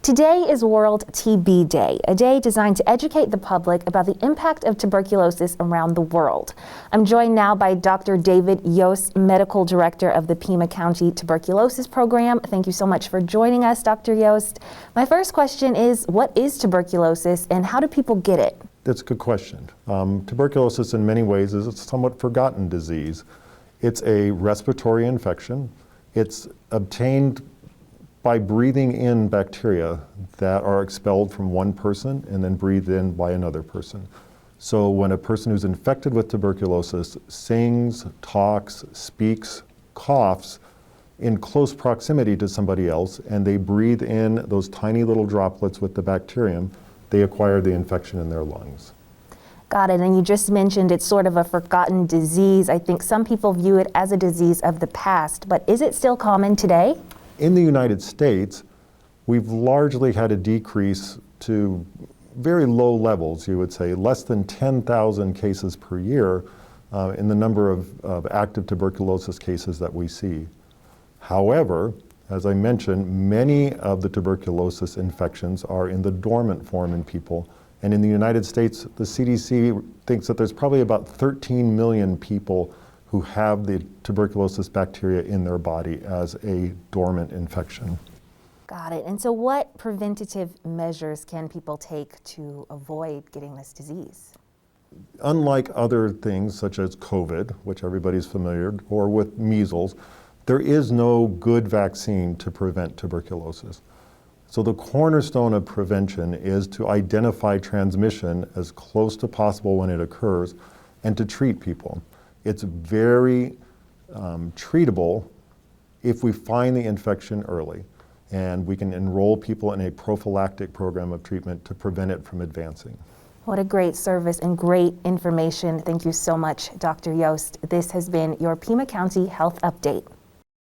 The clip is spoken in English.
Today is World TB Day, a day designed to educate the public about the impact of tuberculosis around the world. I'm joined now by Dr. David Yost, Medical Director of the Pima County Tuberculosis Program. Thank you so much for joining us, Dr. Yost. My first question is, what is tuberculosis and how do people get it? That's a good question. Tuberculosis in many ways is a somewhat forgotten disease. It's a respiratory infection. It's obtained by breathing in bacteria that are expelled from one person and then breathed in by another person. So when a person who's infected with tuberculosis sings, talks, speaks, coughs in close proximity to somebody else, and they breathe in those tiny little droplets with the bacterium, they acquire the infection in their lungs. Got it. And you just mentioned it's sort of a forgotten disease. I think some people view it as a disease of the past, but is it still common today? In the United States, we've largely had a decrease to very low levels, you would say, less than 10,000 cases per year in the number of active tuberculosis cases that we see. However, as I mentioned, many of the tuberculosis infections are in the dormant form in people. And in the United States, the CDC thinks that there's probably about 13 million people who have the tuberculosis bacteria in their body as a dormant infection. Got it. And so what preventative measures can people take to avoid getting this disease? Unlike other things such as COVID, which everybody's familiar, or with measles, there is no good vaccine to prevent tuberculosis. So the cornerstone of prevention is to identify transmission as close to possible when it occurs and to treat people. It's very treatable if we find the infection early, and we can enroll people in a prophylactic program of treatment to prevent it from advancing. What a great service and great information. Thank you so much, Dr. Yost. This has been your Pima County Health Update.